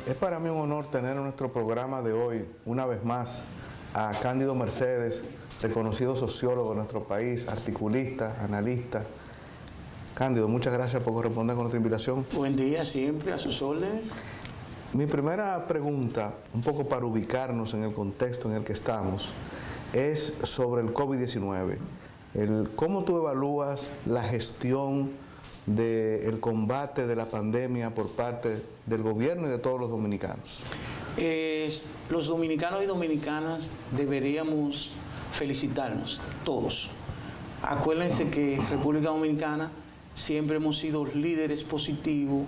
Es para mí un honor tener en nuestro programa de hoy, una vez más, a Cándido Mercedes, reconocido sociólogo de nuestro país, articulista, analista. Cándido, muchas gracias por corresponder con nuestra invitación. Buen día, siempre a sus órdenes. Mi primera pregunta, un poco para ubicarnos en el contexto en el que estamos, es sobre el COVID-19. ¿Cómo tú evalúas la gestión del combate de la pandemia por parte del gobierno y de todos los dominicanos? Los dominicanos y dominicanas deberíamos felicitarnos, todos. Acuérdense que República Dominicana siempre hemos sido líderes positivos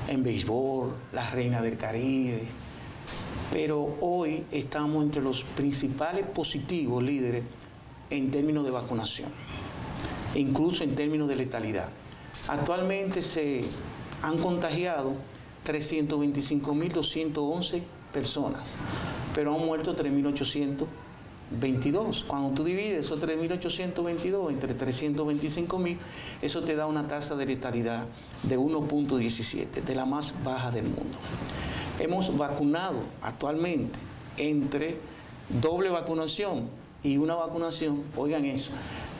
en béisbol, la reina del Caribe, pero hoy estamos entre los principales positivos líderes en términos de vacunación, e incluso en términos de letalidad. Actualmente se han contagiado 325.211 personas, pero han muerto 3.822. Cuando tú divides esos 3.822 entre 325.000, eso te da una tasa de letalidad de 1.17, de la más baja del mundo. Hemos vacunado actualmente entre doble vacunación y una vacunación, oigan eso,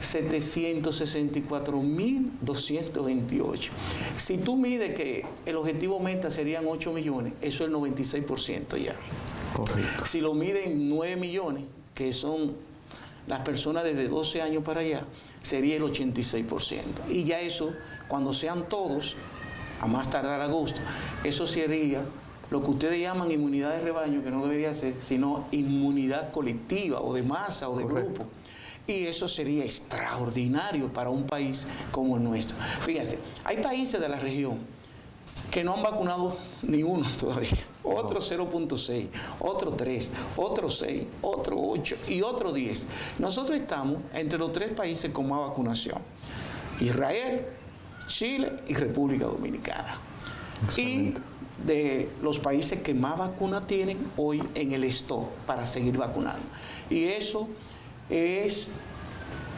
764.228. Si tú mides que el objetivo meta serían 8 millones, eso es el 96% ya. Correcto. Si lo miden 9 millones, que son las personas desde 12 años para allá, sería el 86%. Y ya eso, cuando sean todos, a más tardar agosto, eso sería lo que ustedes llaman inmunidad de rebaño, que no debería ser, sino inmunidad colectiva o de masa o de grupo. Y eso sería extraordinario para un país como el nuestro. Fíjense, hay países de la región que no han vacunado ni uno todavía. Otro 0.6, otro 3, otro 6, otro 8 y otro 10. Nosotros estamos entre los 3 países con más vacunación: Israel, Chile y República Dominicana. Excelente. Y de los países que más vacunas tienen hoy en el stock para seguir vacunando. Y eso es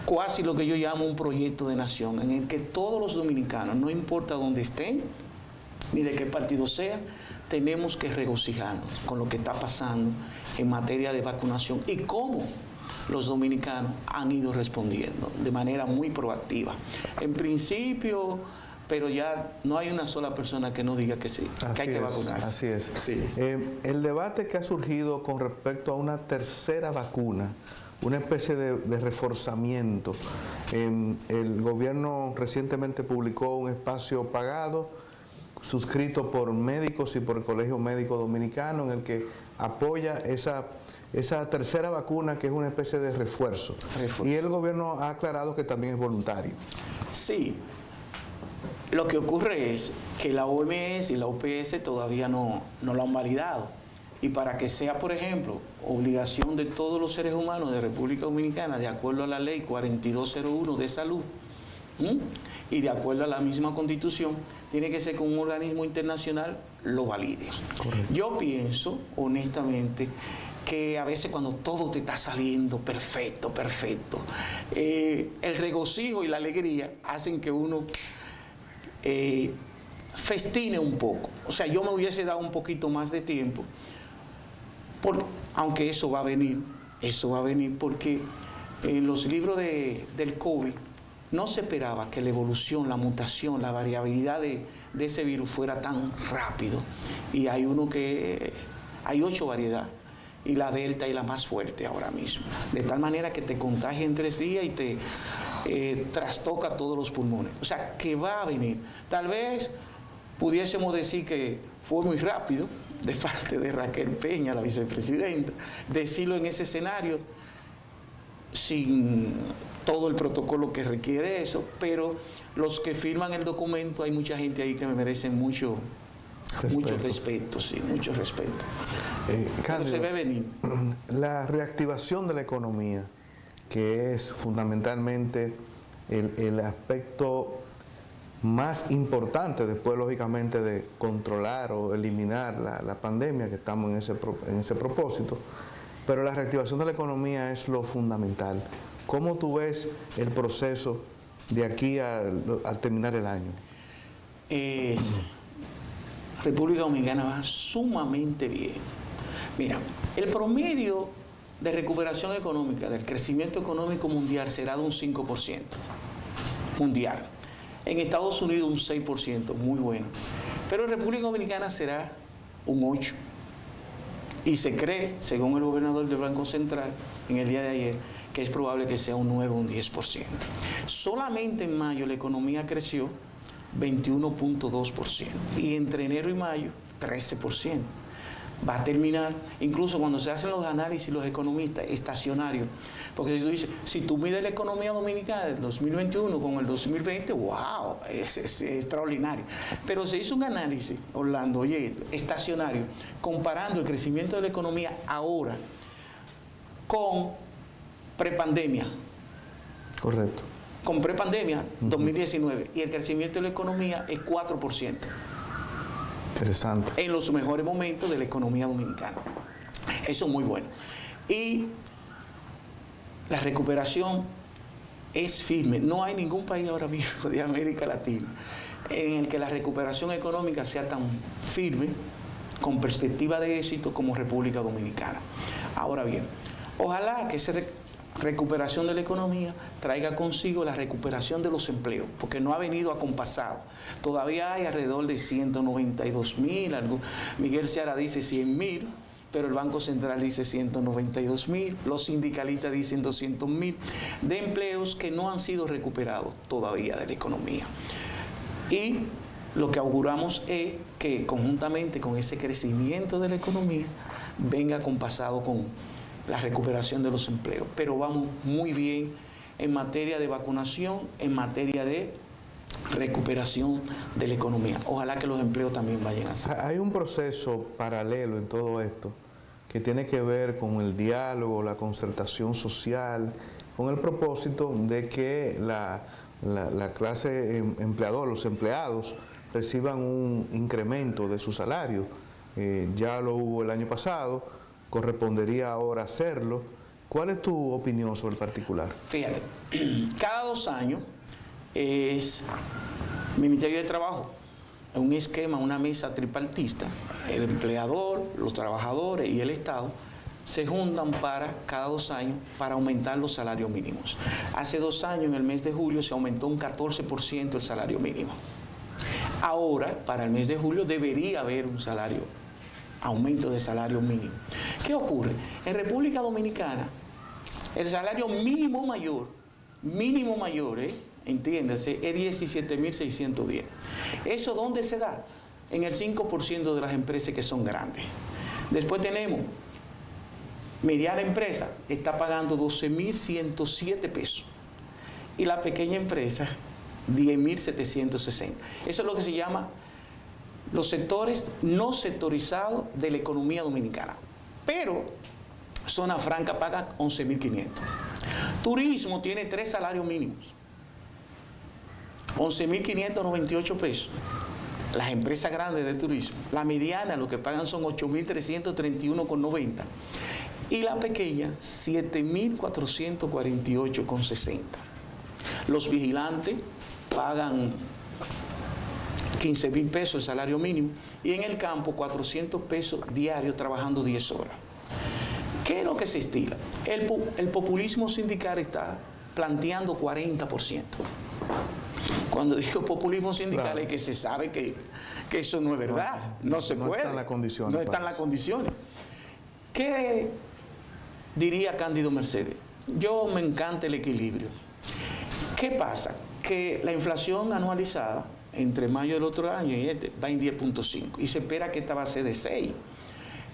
casi lo que yo llamo un proyecto de nación, en el que todos los dominicanos, no importa dónde estén, ni de qué partido sea, tenemos que regocijarnos con lo que está pasando en materia de vacunación y cómo los dominicanos han ido respondiendo de manera muy proactiva. En principio, pero ya no hay una sola persona que no diga que sí, que hay que vacunarse. Así es. Sí. El debate que ha surgido con respecto a una tercera vacuna, una especie de reforzamiento. El gobierno recientemente publicó un espacio pagado, suscrito por médicos y por el Colegio Médico Dominicano, en el que apoya esa tercera vacuna, que es una especie de refuerzo. Y el gobierno ha aclarado que también es voluntario. Sí. Lo que ocurre es que la OMS y la OPS todavía no lo han validado. Y para que sea, por ejemplo, obligación de todos los seres humanos de República Dominicana, de acuerdo a la ley 4201 de salud, y de acuerdo a la misma Constitución, tiene que ser que un organismo internacional lo valide. Correcto. Yo pienso, honestamente, que a veces cuando todo te está saliendo perfecto, el regocijo y la alegría hacen que uno festine un poco. O sea, yo me hubiese dado un poquito más de tiempo, aunque eso va a venir porque en los libros del COVID no se esperaba que la evolución, la mutación, la variabilidad de ese virus fuera tan rápido. Y hay 8 variedades, y la Delta es la más fuerte ahora mismo, de tal manera que te contagia en 3 días y te trastoca todos los pulmones. O sea, que va a venir. Tal vez pudiésemos decir que fue muy rápido de parte de Raquel Peña, la vicepresidenta, decirlo en ese escenario sin todo el protocolo que requiere eso, pero los que firman el documento, hay mucha gente ahí que me merecen mucho respeto, sí, mucho respeto. Pero se ve venir. La reactivación de la economía, que es fundamentalmente el aspecto más importante después, lógicamente, de controlar o eliminar la pandemia, que estamos en ese propósito, pero la reactivación de la economía es lo fundamental. ¿Cómo tú ves el proceso de aquí al terminar el año? República Dominicana va sumamente bien. Mira, el promedio de recuperación económica, del crecimiento económico mundial será de un 5% mundial. En Estados Unidos un 6%, muy bueno. Pero en República Dominicana será un 8%. Y se cree, según el gobernador del Banco Central, en el día de ayer, que es probable que sea un 9 o un 10%. Solamente en mayo la economía creció 21.2% y entre enero y mayo 13%. Va a terminar, incluso cuando se hacen los análisis los economistas, estacionarios, porque si tú dices, si tú mides la economía dominicana del 2021 con el 2020, wow, es extraordinario. Pero se hizo un análisis, Orlando, oye, estacionario, comparando el crecimiento de la economía ahora con prepandemia. Correcto. Con prepandemia, 2019, y el crecimiento de la economía es 4%. Interesante. En los mejores momentos de la economía dominicana. Eso es muy bueno. Y la recuperación es firme. No hay ningún país ahora mismo de América Latina en el que la recuperación económica sea tan firme, con perspectiva de éxito, como República Dominicana. Ahora bien, ojalá que esa recuperación de la economía traiga consigo la recuperación de los empleos, porque no ha venido acompasado. Todavía hay alrededor de 192,000, Miguel Seara dice 100,000, pero el Banco Central dice 192,000, los sindicalistas dicen 200,000, de empleos que no han sido recuperados todavía de la economía. Y lo que auguramos es que conjuntamente con ese crecimiento de la economía venga acompasado con la recuperación de los empleos. Pero vamos muy bien en materia de vacunación, en materia de recuperación de la economía. Ojalá que los empleos también vayan así. Hay un proceso paralelo en todo esto que tiene que ver con el diálogo, la concertación social, con el propósito de que la clase empleadora, los empleados, reciban un incremento de su salario. Ya lo hubo el año pasado, correspondería ahora hacerlo. ¿Cuál es tu opinión sobre el particular? Fíjate, cada 2 años es Ministerio de Trabajo, un esquema, una mesa tripartista, el empleador, los trabajadores y el Estado se juntan para cada 2 años para aumentar los salarios mínimos. Hace 2 años, en el mes de julio, se aumentó un 14% el salario mínimo. Ahora, para el mes de julio, debería haber un aumento de salario mínimo. ¿Qué ocurre? En República Dominicana, el salario mínimo mayor, entiéndase, es 17.610. ¿Eso dónde se da? En el 5% de las empresas que son grandes. Después tenemos, mediana empresa está pagando 12.107 pesos. Y la pequeña empresa, 10.760. Eso es lo que se llama los sectores no sectorizados de la economía dominicana. Pero zona franca paga 11.500. Turismo tiene 3 salarios mínimos. 11.598 pesos. Las empresas grandes de turismo. La mediana lo que pagan son 8.331,90. Y la pequeña, 7.448,60. Los vigilantes pagan 15.000 pesos el salario mínimo, y en el campo 400 pesos diarios trabajando 10 horas. ¿Qué es lo que se estila? El populismo sindical está planteando 40%. Cuando digo populismo sindical, claro, es que se sabe que eso no es verdad, no se puede. No están las condiciones. No están las condiciones. ¿Qué diría Cándido Mercedes? Yo me encanta el equilibrio. ¿Qué pasa? Que la inflación anualizada entre mayo del otro año y este va en 10.5 y se espera que esta va a ser de 6.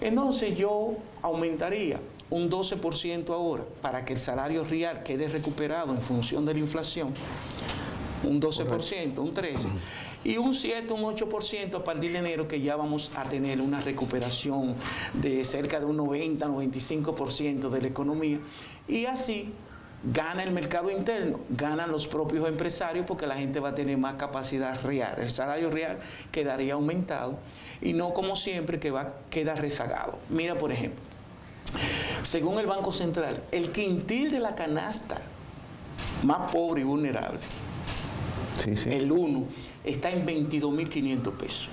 Entonces yo aumentaría un 12% ahora para que el salario real quede recuperado en función de la inflación, un 12%, un 13%, y un 7, un 8% a partir de enero, que ya vamos a tener una recuperación de cerca de un 90-95% de la economía, y así gana el mercado interno, ganan los propios empresarios, porque la gente va a tener más capacidad real. El salario real quedaría aumentado y no como siempre que queda rezagado. Mira, por ejemplo, según el Banco Central, el quintil de la canasta más pobre y vulnerable, el 1, está en 22.500 pesos.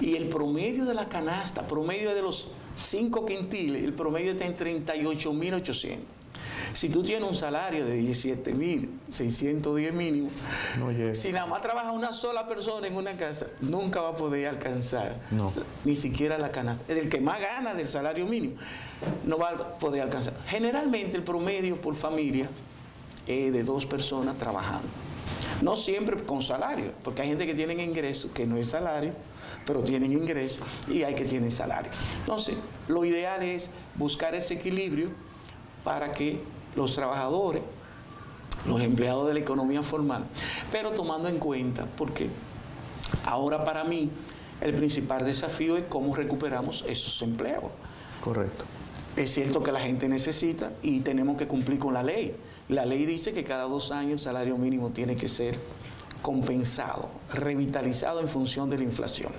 Y el promedio de la canasta, promedio de los 5 quintiles, el promedio está en 38.800. Si tú tienes un salario de 17.610 mínimo, No llega. si nada más trabaja una sola persona en una casa, nunca va a poder alcanzar ni siquiera la canasta. El que más gana del salario mínimo no va a poder alcanzar. Generalmente el promedio por familia es de 2 personas trabajando. No siempre con salario, porque hay gente que tiene ingresos que no es salario, pero tienen ingresos, y hay que tienen salario. Entonces, lo ideal es buscar ese equilibrio para que los trabajadores, los empleados de la economía formal, pero tomando en cuenta, porque ahora para mí el principal desafío es cómo recuperamos esos empleos. Correcto. Es cierto que la gente necesita y tenemos que cumplir con la ley. La ley dice que cada 2 años el salario mínimo tiene que ser compensado, revitalizado en función de la inflación.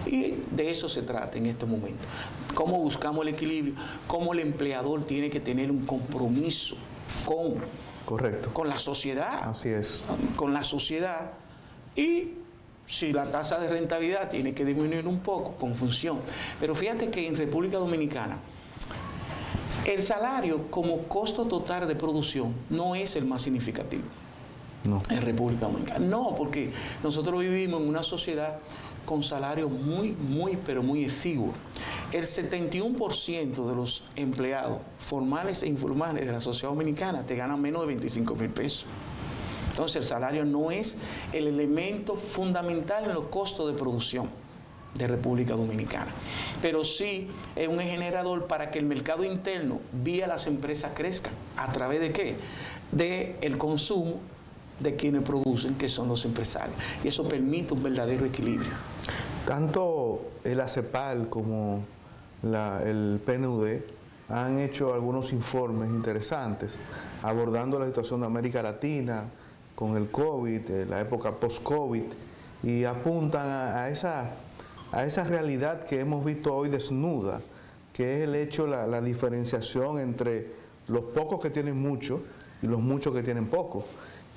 Y de eso se trata en este momento. Cómo buscamos el equilibrio, cómo el empleador tiene que tener un compromiso con la sociedad. Así es. Con la sociedad. Y si la tasa de rentabilidad tiene que disminuir un poco, con función. Pero fíjate que en República Dominicana, el salario como costo total de producción no es el más significativo. No. En República Dominicana. No, porque nosotros vivimos en una sociedad con salarios pero muy exiguos. El 71% de los empleados formales e informales de la sociedad dominicana te ganan menos de 25,000 pesos. Entonces el salario no es el elemento fundamental en los costos de producción de República Dominicana, pero sí es un generador para que el mercado interno vía las empresas crezcan. ¿A través de qué? De el consumo de quienes producen, que son los empresarios, y eso permite un verdadero equilibrio. Tanto el ACEPAL como el PNUD han hecho algunos informes interesantes abordando la situación de América Latina con el COVID, la época post-COVID, y apuntan a esa realidad que hemos visto hoy desnuda, que es el hecho, la diferenciación entre los pocos que tienen mucho y los muchos que tienen poco.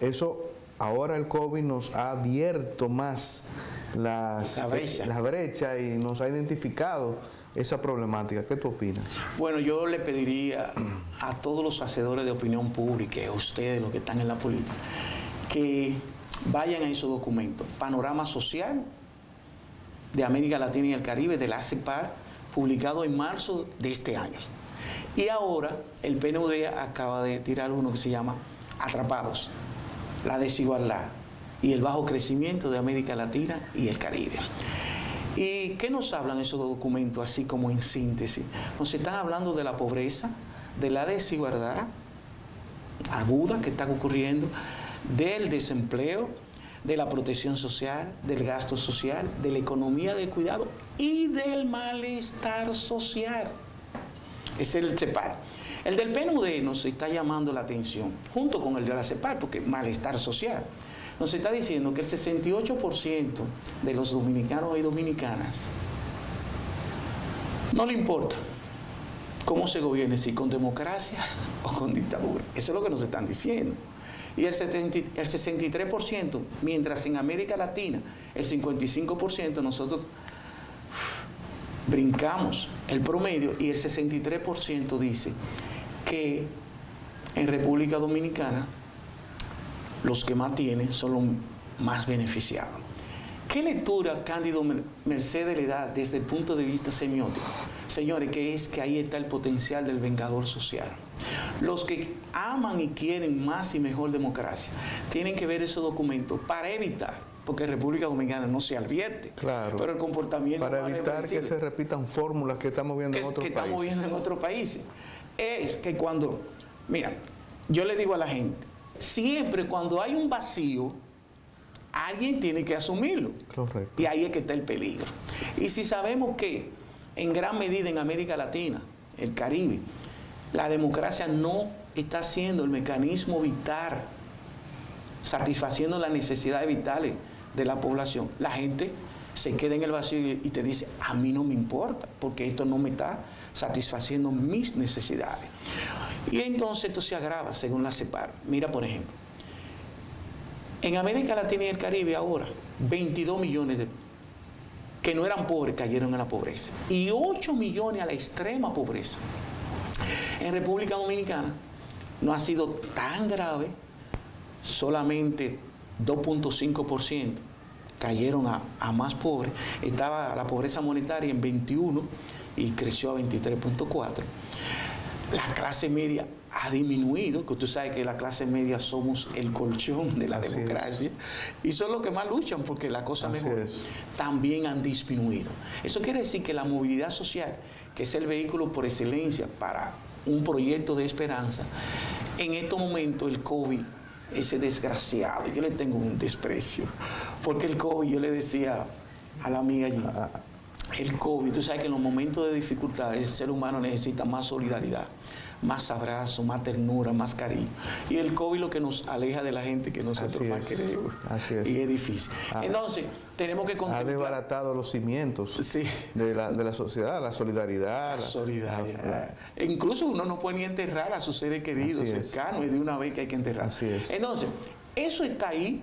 Eso, ahora el COVID nos ha abierto más la brecha y nos ha identificado esa problemática. ¿Qué tú opinas? Bueno, yo le pediría a todos los hacedores de opinión pública, a ustedes, los que están en la política, que vayan a esos documentos. Panorama Social de América Latina y el Caribe, del ACEPAL, publicado en marzo de este año. Y ahora el PNUD acaba de tirar uno que se llama Atrapados, la desigualdad y el bajo crecimiento de América Latina y el Caribe. ¿Y qué nos hablan esos documentos, así como en síntesis? Nos están hablando de la pobreza, de la desigualdad aguda que está ocurriendo, del desempleo, de la protección social, del gasto social, de la economía del cuidado y del malestar social. Es el CEPAL. El del PNUD nos está llamando la atención, junto con el de la CEPAL, porque malestar social. Nos está diciendo que el 68% de los dominicanos y dominicanas no le importa cómo se gobierne, si con democracia o con dictadura. Eso es lo que nos están diciendo. Y el 63%, mientras en América Latina el 55%, nosotros brincamos el promedio, y el 63% dice que en República Dominicana los que más tienen son los más beneficiados. ¿Qué lectura Cándido Mercedes le da desde el punto de vista semiótico? Señores, que es que ahí está el potencial del vengador social. Los que aman y quieren más y mejor democracia tienen que ver esos documentos para evitar, porque en República Dominicana no se advierte, claro, pero el comportamiento para evitar que se repitan fórmulas que estamos viendo en otros países. Es que cuando, mira, yo le digo a la gente, siempre cuando hay un vacío, alguien tiene que asumirlo. Correcto. Y ahí es que está el peligro. Y si sabemos que en gran medida en América Latina, el Caribe, la democracia no está siendo el mecanismo vital, satisfaciendo las necesidades vitales de la población, la gente se queda en el vacío y te dice, a mí no me importa, porque esto no me está satisfaciendo mis necesidades. Y entonces esto se agrava según la CEPAL. Mira, por ejemplo, en América Latina y el Caribe ahora, 22 millones que no eran pobres cayeron en la pobreza. Y 8 millones a la extrema pobreza. En República Dominicana no ha sido tan grave, solamente 2.5% cayeron a más pobres. Estaba la pobreza monetaria en 21 y creció a 23.4. La clase media ha disminuido, que tú sabes que la clase media somos el colchón de la democracia, y son los que más luchan porque la cosa mejor. También han disminuido. Eso quiere decir que la movilidad social, que es el vehículo por excelencia para un proyecto de esperanza, en estos momentos el COVID, ese desgraciado, yo le tengo un desprecio, porque el COVID, yo le decía a la amiga allí, el COVID, tú sabes que en los momentos de dificultad el ser humano necesita más solidaridad, más abrazo, más ternura, más cariño. Y el COVID lo que nos aleja de la gente que nosotros más queremos. Así es. Y es difícil. Entonces, tenemos que contemplar. Ha desbaratado los cimientos de la sociedad, la solidaridad. La solidaridad. Incluso uno no puede ni enterrar a sus seres queridos cercanos, es de una vez que hay que enterrar. Así es. Entonces, eso está ahí.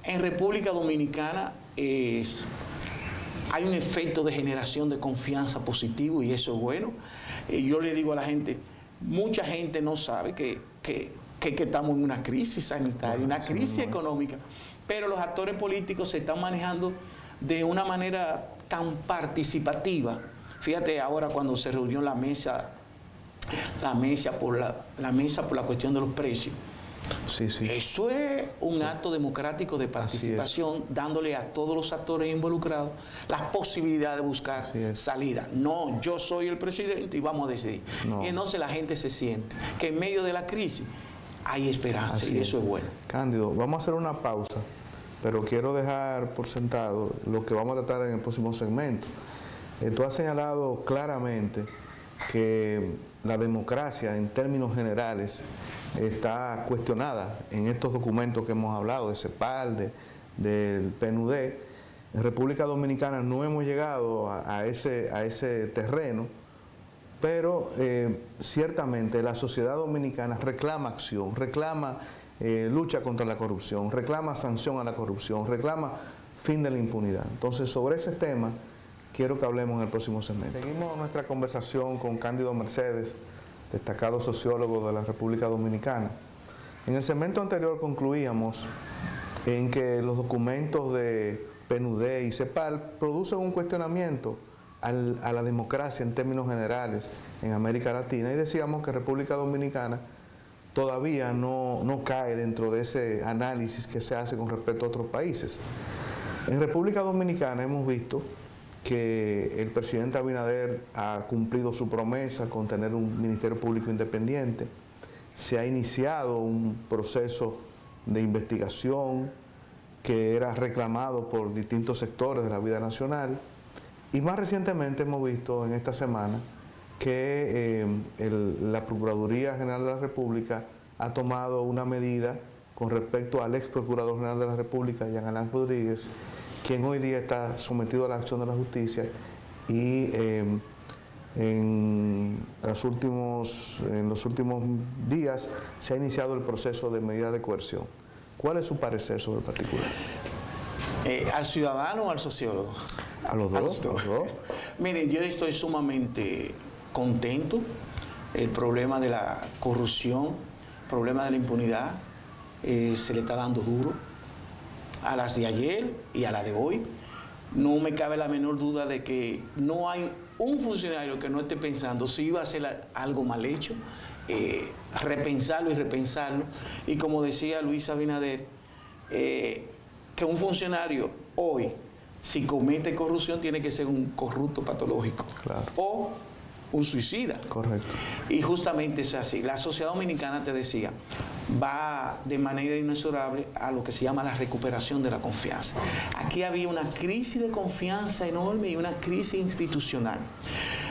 En República Dominicana hay un efecto de generación de confianza positivo y eso es bueno. Yo le digo a la gente, mucha gente no sabe que estamos en una crisis sanitaria, una crisis económica, pero los actores políticos se están manejando de una manera tan participativa. Fíjate ahora cuando se reunió la mesa por la cuestión de los precios. Eso es un acto democrático de participación, dándole a todos los actores involucrados la posibilidad de buscar salida. No, yo soy el presidente y vamos a decidir. Y entonces la gente se siente que en medio de la crisis hay esperanza y eso es bueno. Cándido, vamos a hacer una pausa, pero quiero dejar por sentado lo que vamos a tratar en el próximo segmento. Tú has señalado claramente que la democracia en términos generales está cuestionada en estos documentos que hemos hablado, de CEPAL, del PNUD. En República Dominicana no hemos llegado a ese terreno, pero ciertamente la sociedad dominicana reclama acción, reclama lucha contra la corrupción, reclama sanción a la corrupción, reclama fin de la impunidad. Entonces, sobre ese tema quiero que hablemos en el próximo segmento. Seguimos nuestra conversación con Cándido Mercedes, destacado sociólogo de la República Dominicana. En el segmento anterior concluíamos en que los documentos de PNUD y CEPAL producen un cuestionamiento a la democracia en términos generales en América Latina, y decíamos que República Dominicana todavía no cae dentro de ese análisis que se hace con respecto a otros países. En República Dominicana hemos visto que el presidente Abinader ha cumplido su promesa con tener un Ministerio Público independiente. Se ha iniciado un proceso de investigación que era reclamado por distintos sectores de la vida nacional. Y más recientemente hemos visto en esta semana que la Procuraduría General de la República ha tomado una medida con respecto al ex Procurador General de la República, Jean Alain Rodríguez, quien hoy día está sometido a la acción de la justicia y en los últimos días se ha iniciado el proceso de medida de coerción. ¿Cuál es su parecer sobre el particular? ¿Al ciudadano o al sociólogo? A los dos. Miren, yo estoy sumamente contento. El problema de la corrupción, el problema de la impunidad, se le está dando duro a las de ayer y a la de hoy. No me cabe la menor duda de que no hay un funcionario que no esté pensando si iba a hacer algo mal hecho, repensarlo y repensarlo. Y como decía Luis Abinader, que un funcionario hoy, si comete corrupción, tiene que ser un corrupto patológico. Claro. O un suicida. Correcto. Y justamente es así. La sociedad dominicana, te decía, va de manera inexorable a lo que se llama la recuperación de la confianza. Aquí había una crisis de confianza enorme y una crisis institucional.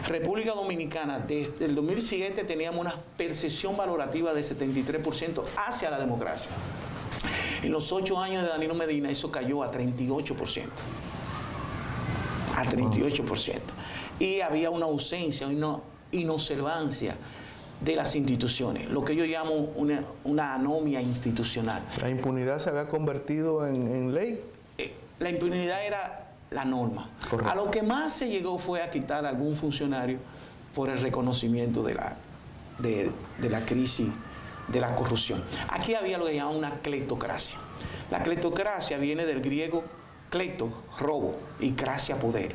República Dominicana, desde el 2007 teníamos una percepción valorativa de 73% hacia la democracia. En los 8 años de Danilo Medina eso cayó a 38%. A 38%. Y había una ausencia, una inobservancia de las instituciones, lo que yo llamo una anomia institucional. ¿La impunidad se había convertido en ley? La impunidad era la norma. Correcto. A lo que más se llegó fue a quitar a algún funcionario por el reconocimiento de la crisis de la corrupción. Aquí había lo que llaman una cleptocracia. La cleptocracia viene del griego klepto, robo, y cracia, poder.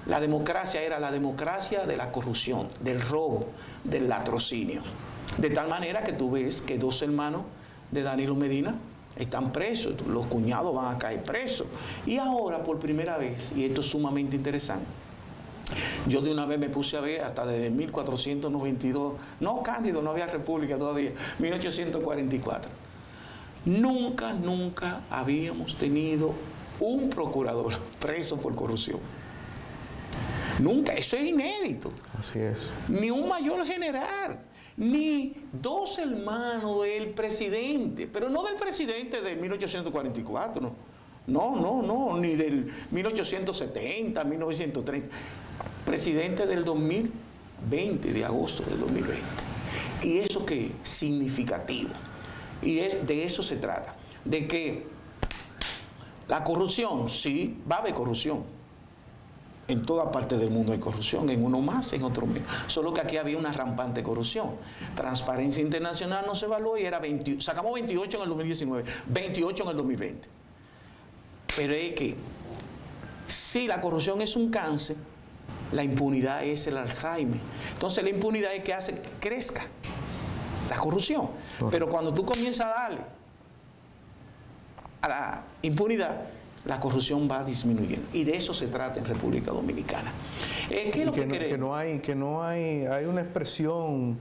La democracia era la democracia de la corrupción, del robo, del latrocinio. De tal manera que tú ves que 2 hermanos de Danilo Medina están presos, los cuñados van a caer presos. Y ahora, por primera vez, y esto es sumamente interesante, yo de una vez me puse a ver hasta desde 1492, no Cándido, no había república todavía, 1844. Nunca habíamos tenido un procurador preso por corrupción. Nunca, eso es inédito. Así es. Ni un mayor general, ni 2 hermanos del presidente, pero no del presidente de 1844, no, ni del 1870, 1930, presidente del 2020, de agosto del 2020. ¿Y eso qué es? Significativo. Y de eso se trata, de que la corrupción, sí, va a haber corrupción. En toda parte del mundo hay corrupción, en uno más, en otro menos. Solo que aquí había una rampante corrupción. Transparencia Internacional no se evaluó y era 20, sacamos 28 en el 2019, 28 en el 2020. Pero es que si la corrupción es un cáncer, la impunidad es el Alzheimer. Entonces la impunidad es que hace que crezca la corrupción. Pero cuando tú comienzas a darle a la impunidad, la corrupción va disminuyendo. Y de eso se trata en República Dominicana. ¿Qué es lo que queremos? Hay una expresión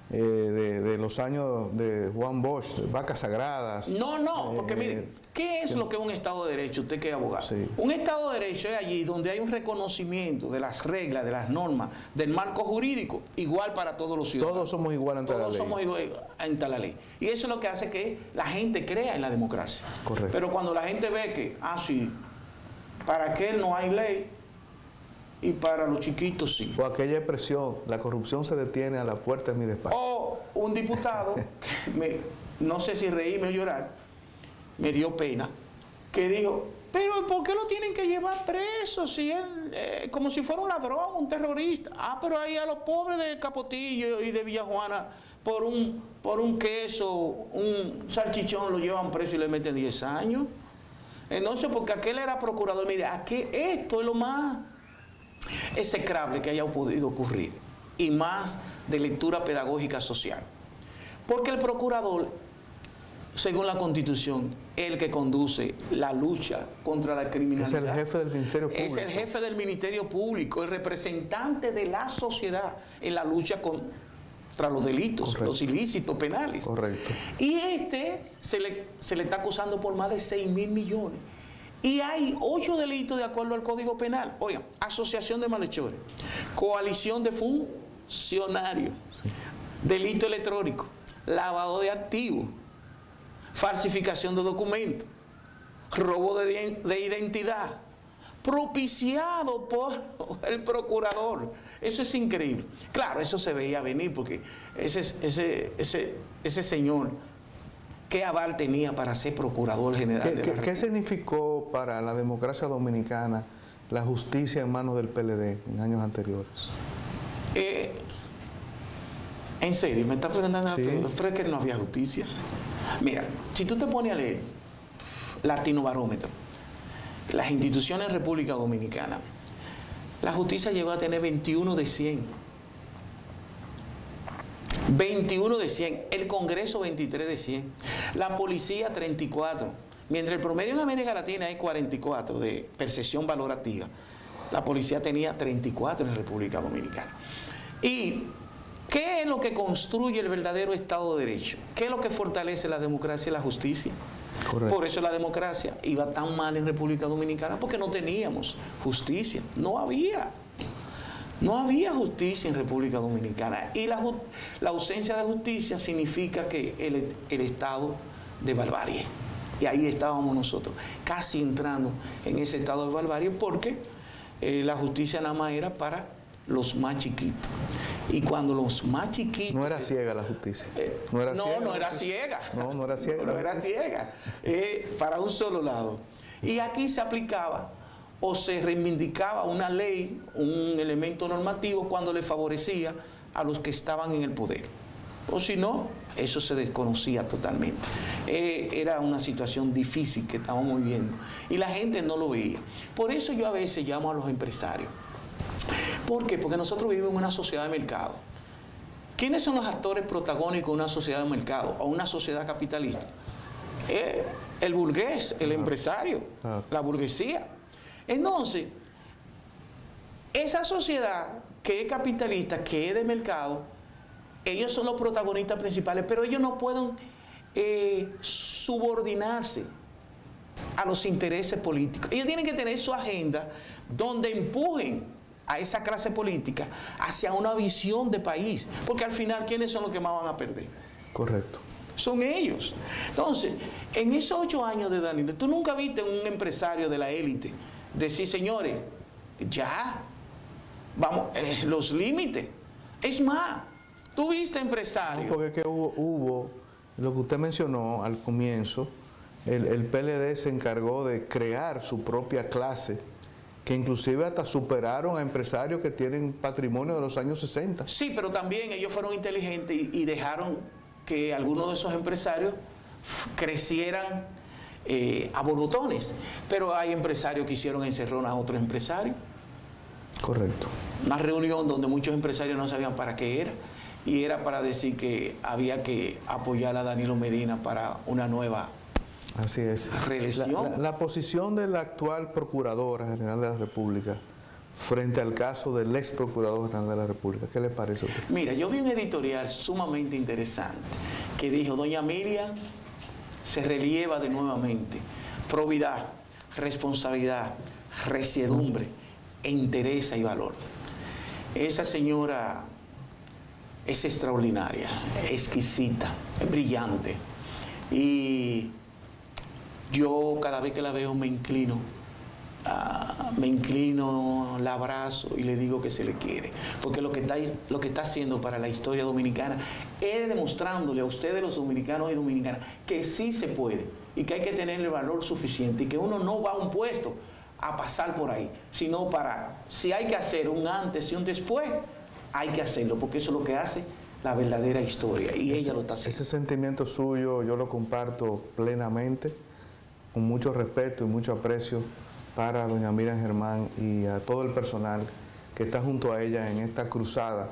de los años de Juan Bosch, vacas sagradas. No, porque mire, ¿qué es lo que es un Estado de Derecho? Usted que es abogado. Sí. Un Estado de Derecho es allí donde hay un reconocimiento de las reglas, de las normas, del marco jurídico, igual para todos los ciudadanos. Todos somos iguales ante la ley. Todos somos iguales ante la ley. Y eso es lo que hace que la gente crea en la democracia. Correcto. Pero cuando la gente ve que, sí, para aquel no hay ley, y para los chiquitos sí. O aquella expresión, la corrupción se detiene a la puerta de mi despacho. O un diputado, no sé si reírme o llorar, me dio pena, que dijo, pero ¿por qué lo tienen que llevar preso? Si él, como si fuera un ladrón, un terrorista. Pero ahí a los pobres de Capotillo y de Villajuana, por un queso, un salchichón, lo llevan preso y le meten 10 años. Entonces, porque aquel era procurador, mire, aquí esto es lo más execrable que haya podido ocurrir, y más de lectura pedagógica social, porque el procurador, según la Constitución, es el que conduce la lucha contra la criminalidad. Es el jefe del Ministerio Público. Es el jefe del Ministerio Público, el representante de la sociedad en la lucha contra los delitos, correcto, los ilícitos penales. Correcto. Y se le está acusando por más de 6.000 millones. Y hay 8 delitos de acuerdo al Código Penal. Oigan, asociación de malhechores, coalición de funcionarios, delito electrónico, lavado de activos, falsificación de documentos, robo de identidad, propiciado por el procurador. Eso es increíble. Claro, eso se veía venir porque ese señor, ¿qué aval tenía para ser procurador general de la República? ¿Qué significó para la democracia dominicana la justicia en manos del PLD en años anteriores? En serio, me está preguntando, sí, ¿pero es que no había justicia? Mira, si tú te pones a leer Latino Barómetro, las instituciones en República Dominicana, la justicia llegó a tener 21 de 100. 21 de 100, el Congreso 23 de 100, la policía 34, mientras el promedio en América Latina es 44 de percepción valorativa, la policía tenía 34 en República Dominicana. ¿Y qué es lo que construye el verdadero Estado de Derecho? ¿Qué es lo que fortalece la democracia y la justicia? Correcto. Por eso la democracia iba tan mal en República Dominicana, porque no teníamos justicia, no había justicia en República Dominicana. Y la ausencia de justicia significa que el estado de barbarie. Y ahí estábamos nosotros, casi entrando en ese estado de barbarie, porque la justicia nada más era para los más chiquitos. Y cuando los más chiquitos... No era ciega la justicia. No era ciega. No era ciega. Para un solo lado. Y aquí se aplicaba o se reivindicaba una ley, un elemento normativo cuando le favorecía a los que estaban en el poder. O si no, eso se desconocía totalmente. Era una situación difícil que estábamos viviendo y la gente no lo veía. Por eso yo a veces llamo a los empresarios. ¿Por qué? Porque nosotros vivimos en una sociedad de mercado. ¿Quiénes son los actores protagónicos de una sociedad de mercado o una sociedad capitalista? El burgués, el empresario, la burguesía. Entonces, esa sociedad que es capitalista, que es de mercado, ellos son los protagonistas principales, pero ellos no pueden subordinarse a los intereses políticos. Ellos tienen que tener su agenda donde empujen a esa clase política hacia una visión de país, porque al final, ¿quiénes son los que más van a perder? Correcto. Son ellos. Entonces, en esos 8 años de Danilo, tú nunca viste un empresario de la élite decir, señores, ya, vamos, los límites. Es más, tú viste empresarios. No, porque es que hubo, lo que usted mencionó al comienzo, el PLD se encargó de crear su propia clase, que inclusive hasta superaron a empresarios que tienen patrimonio de los años 60. Sí, pero también ellos fueron inteligentes y dejaron que algunos de esos empresarios crecieran a borbotones. Pero hay empresarios que hicieron encerrón a otros empresarios. Correcto. Una reunión donde muchos empresarios no sabían para qué era, y era para decir que había que apoyar a Danilo Medina para una nueva Así es. reelección. La posición de la actual Procuradora General de la República frente al caso del ex Procurador General de la República, ¿qué le parece a usted? Mira, yo vi un editorial sumamente interesante que dijo, doña Miriam se relieva de nuevamente probidad, responsabilidad, resiedumbre, entereza y valor. Esa señora es extraordinaria, exquisita, brillante, y yo cada vez que la veo me inclino, la abrazo y le digo que se le quiere, porque lo que está haciendo para la historia dominicana es demostrándole a ustedes, los dominicanos y dominicanas, que sí se puede y que hay que tener el valor suficiente y que uno no va a un puesto a pasar por ahí, sino si hay que hacer un antes y un después, hay que hacerlo, porque eso es lo que hace la verdadera historia y ella lo está haciendo. Ese sentimiento suyo yo lo comparto plenamente, con mucho respeto y mucho aprecio para doña Miriam Germán y a todo el personal que está junto a ella en esta cruzada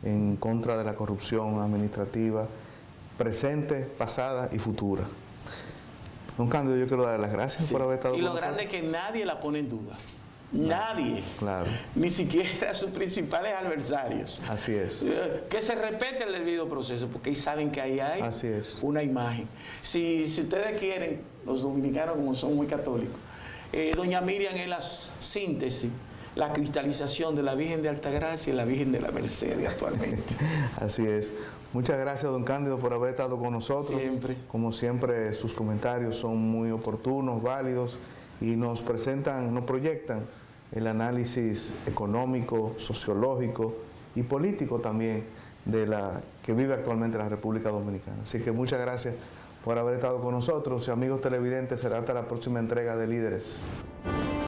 en contra de la corrupción administrativa, presente, pasada y futura. Don Cándido, yo quiero darle las gracias por haber estado con nosotros. Y lo grande es que nadie la pone en duda. Nadie. Claro. Ni siquiera sus principales adversarios. Así es. Que se respete el debido proceso, porque ahí saben que ahí hay Así es. una imagen. Si ustedes quieren, los dominicanos como son muy católicos, doña Miriam es la síntesis, la cristalización de la Virgen de Altagracia y la Virgen de la Merced actualmente. Así es. Muchas gracias, don Cándido, por haber estado con nosotros. Siempre. Como siempre, sus comentarios son muy oportunos, válidos y nos proyectan el análisis económico, sociológico y político también de la que vive actualmente la República Dominicana. Así que muchas gracias por haber estado con nosotros y amigos televidentes, será hasta la próxima entrega de Líderes.